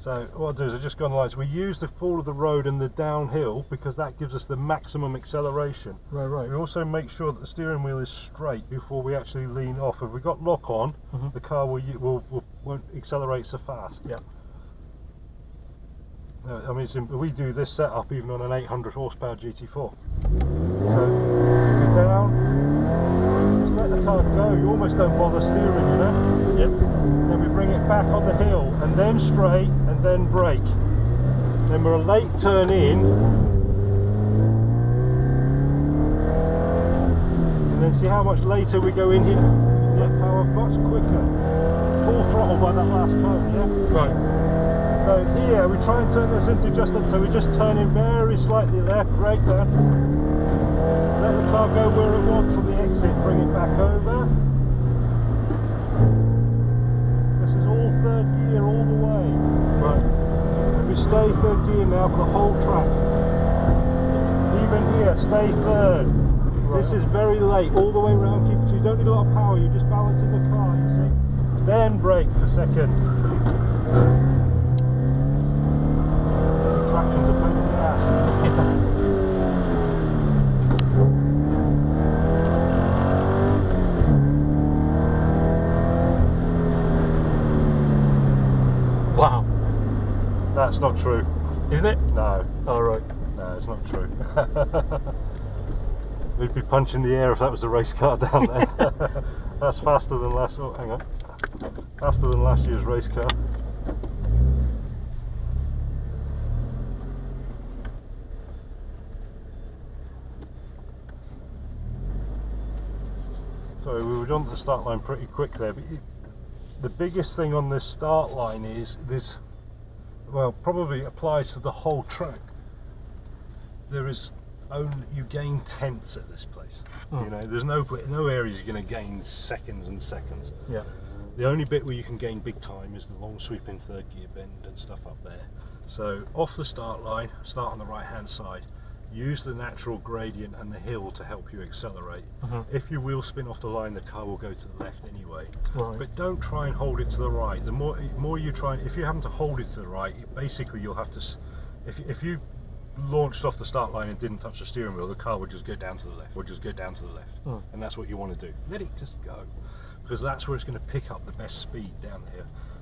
So what I'll do is I'll just go on the lines. We use the fall of the road and the downhill because that gives us the maximum acceleration. Right. We also make sure that the steering wheel is straight before we actually lean off. If we've got lock on, the car won't accelerate so fast. Yeah. I mean, we do this setup even on an 800 horsepower GT4. So you go down, just let the car go. You almost don't bother steering, you know. Yep. Then we bring it back on the hill, and then straight, and then brake. Then we're a late turn in, and then see how much later we go in here. Yeah, power of Fox quicker. Full throttle by that last cone, yeah? Right. So here we try and turn this into so we just turn in very slightly left, brake down. Let the car go where it wants on the exit, bring it back over. This is all third gear all the way. Right. And we stay third gear now for the whole track. Even here, stay third. Right. This is very late, all the way around. So you don't need a lot of power, you're just balancing the car, you see. Then brake for second. Traction's a pain in the ass. Wow. That's not true. Isn't it? No. Oh, right. No, it's not true. We'd be punching the air if that was a race car down there. That's faster than last. Oh, hang on. Faster than last year's race car. So we were on the start line pretty quick there, but the biggest thing on this start line is this, well, probably applies to the whole track. There is only, you gain tenths at this place. You know, there's no areas you're going to gain seconds and seconds. Yeah. The only bit where you can gain big time is the long sweeping third gear bend and stuff up there. So off the start line, start on the right hand side. Use the natural gradient and the hill to help you accelerate. If you wheel spin off the line, the car will go to the left anyway. Right. But don't try and hold it to the right. The more you try, if you're having to hold it to the right, basically you'll have to. If you launched off the start line and didn't touch the steering wheel, the car would just go down to the left. Would just go down to the left, and that's what you want to do. Let it just go, because that's where it's going to pick up the best speed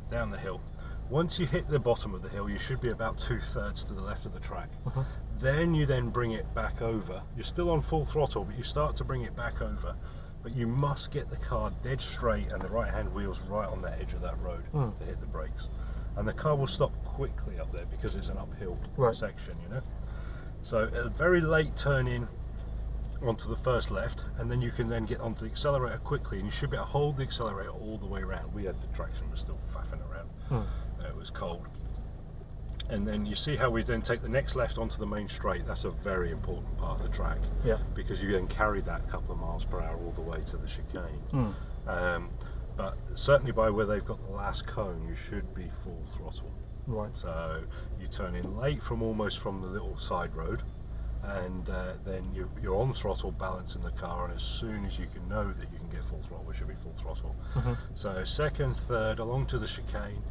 down the hill. Once you hit the bottom of the hill, you should be about 2/3 to the left of the track. Then you bring it back over. You're still on full throttle, but you start to bring it back over. But you must get the car dead straight and the right hand wheels right on the edge of that road to hit the brakes. And the car will stop quickly up there because it's an uphill section, you know. So a very late turn in onto the first left, and then you can then get onto the accelerator quickly, and you should be able to hold the accelerator all the way around. We had the traction was still faffing around. It was cold. And then you see how we then take the next left onto the main straight. That's a very important part of the track, because you then carry that couple of miles per hour all the way to the chicane. But certainly by where they've got the last cone, you should be full throttle. Right. So you turn in late from almost from the little side road, and then you're on throttle balancing the car, and as soon as you can know that you can get full throttle, it should be full throttle. So second, third, along to the chicane.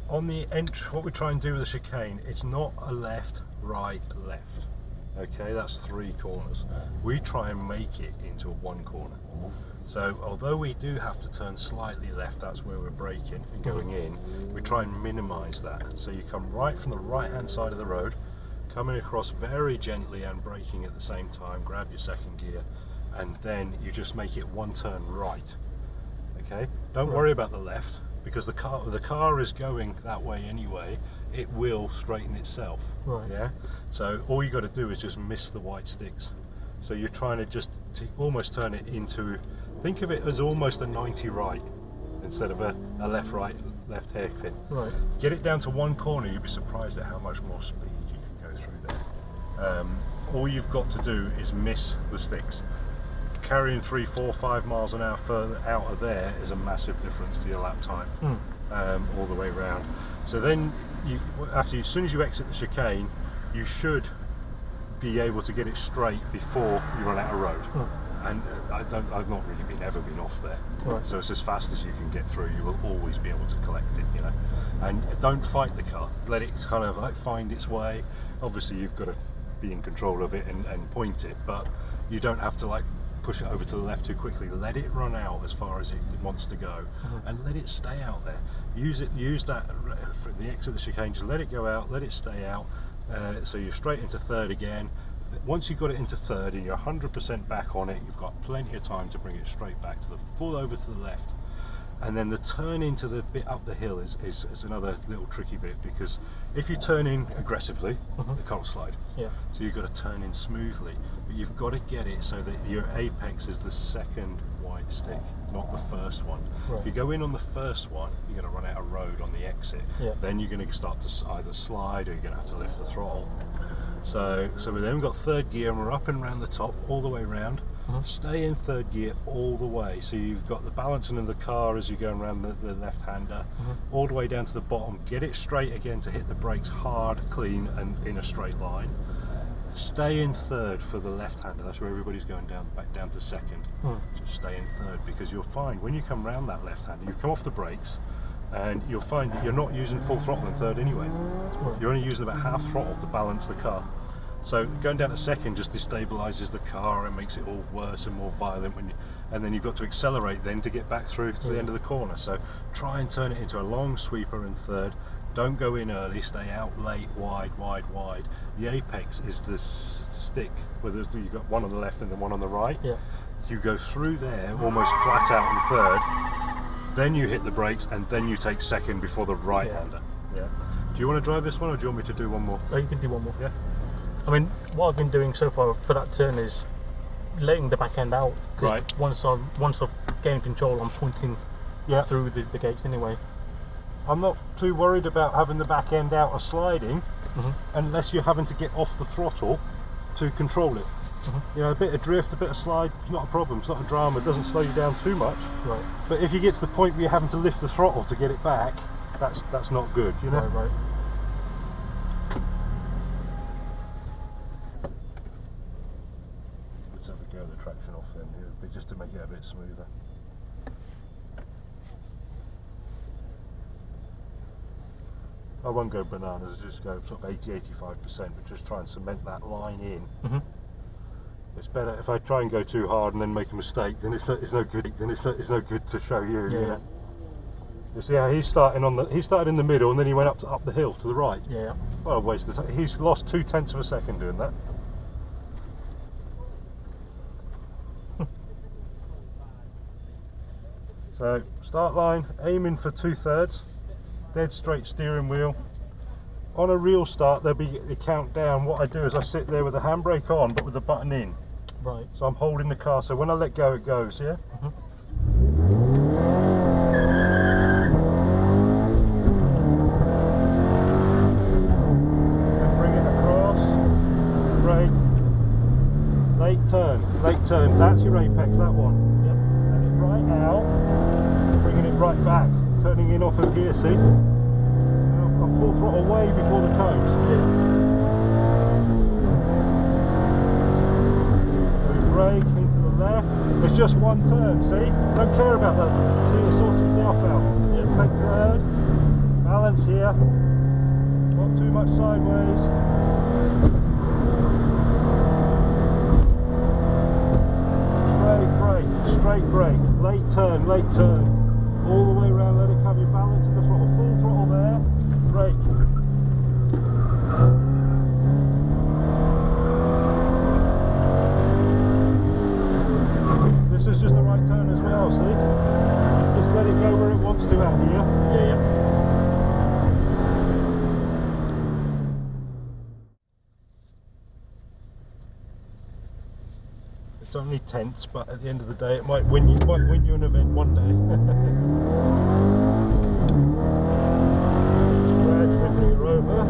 On the entry, what we try and do with the chicane, it's not a left, right, left. Okay, that's 3 corners. We try and make it into a 1 corner. So although we do have to turn slightly left, that's where we're braking and going in, we try and minimize that. So you come right from the right hand side of the road, coming across very gently and braking at the same time, grab your second gear, and then you just make it 1 turn right. Okay, don't worry about the left, because the car is going that way anyway. It will straighten itself. Right. Yeah. So all you got to do is just miss the white sticks. So you're trying to just almost turn it into, think of it as almost a 90 right instead of a left right left hairpin. Right. Get it down to 1 corner, you'd be surprised at how much more speed you can go through there. All you've got to do is miss the sticks. Carrying 3, 4, 5 miles an hour further out of there is a massive difference to your lap time, all the way around. So then, as soon as you exit the chicane, you should be able to get it straight before you run out of road. And I've not really ever been off there. Right. So it's as fast as you can get through. You will always be able to collect it, you know. And don't fight the car. Let it kind of like find its way. Obviously, you've got to be in control of it and point it, but you don't have to like push it over to the left too quickly. Let it run out as far as it wants to go, and let it stay out there. Use that for the exit of the chicane. Just let it go out. Let it stay out. So you're straight into third again. Once you've got it into third and you're 100% back on it, you've got plenty of time to bring it straight back to the full over to the left. And then the turn into the bit up the hill is another little tricky bit, because if you turn in aggressively, the car will slide. Yeah. So you've got to turn in smoothly, but you've got to get it so that your apex is the second white stick, not the first one. Right. If you go in on the first one, you're going to run out of road on the exit. Yeah. Then you're going to start to either slide or you're going to have to lift the throttle. So we then got third gear and we're up and around the top all the way around. Stay in third gear all the way, so you've got the balancing of the car as you're going around the left-hander, all the way down to the bottom. Get it straight again to hit the brakes hard, clean, and in a straight line. Stay in third for the left-hander. That's where everybody's going back down to second. Just stay in third, because you'll find when you come round that left-hander, you come off the brakes, and you'll find that you're not using full throttle in third anyway. You're only using about half throttle to balance the car. So going down to second just destabilises the car and makes it all worse and more violent and then you've got to accelerate then to get back through to the end of the corner. So try and turn it into a long sweeper in third. Don't go in early, stay out late, wide. The apex is the stick, where you've got one on the left and then one on the right. Yeah. You go through there almost flat out in third, then you hit the brakes and then you take second before the right-hander. Yeah. Do you want to drive this one or do you want me to do one more? Oh, you can do one more. Yeah. I mean, what I've been doing so far for that turn is letting the back end out. Right. Once I've gained control, I'm pointing through the gates anyway. I'm not too worried about having the back end out or sliding, unless you're having to get off the throttle to control it. You know, a bit of drift, a bit of slide, it's not a problem, it's not a drama, it doesn't slow you down too much. Right. But if you get to the point where you're having to lift the throttle to get it back, that's not good, you know? Right. Let's have a go of the traction off then, just to make it a bit smoother. I won't go bananas, just go sort of 80-85%, but just try and cement that line in. It's better if I try and go too hard and then make a mistake, then it's no good. Then it's no good to show you. You know? You see how he started in the middle and then he went up the hill to the right. Yeah. Well, wasted time. He's lost 0.2 of a second doing that. So start line, aiming for 2/3, dead straight steering wheel. On a real start, there'll be a countdown. What I do is I sit there with the handbrake on, but with the button in. Right. So I'm holding the car, so when I let go, it goes, yeah? Then bring it across, brake, late turn, that's your apex, that one. Yep. And it right out, bringing it right back, turning in off of here, see? I'm full throttle way before the cones. Brake into the left. It's just one turn, see? Don't care about that. See, it sorts itself out. Take third. Balance here. Not too much sideways. Straight brake. Late turn. All the way around, let it come. You're balancing the throttle. Full throttle there. Brake. This is just the right turn as well, see? Just let it go where it wants to out here. Yeah. It's only tense, but at the end of the day, it might win you an event one day. Just gradually bring her over,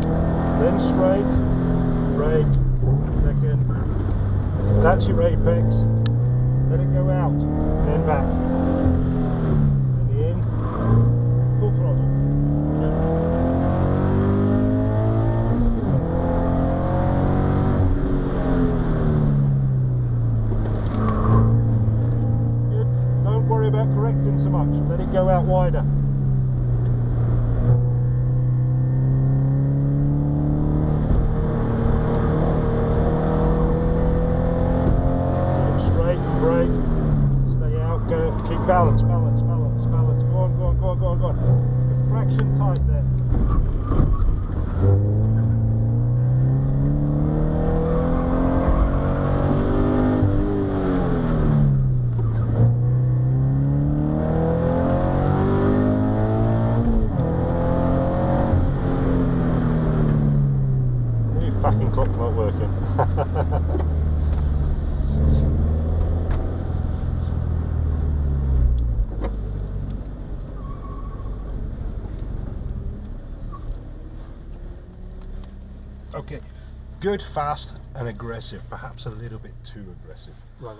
then straight, brake, second. That's your apex. Let it go out, then back. Then the in, full throttle. traction tight there. Fucking clock's not working. Okay, good, fast and aggressive, perhaps a little bit too aggressive. Right.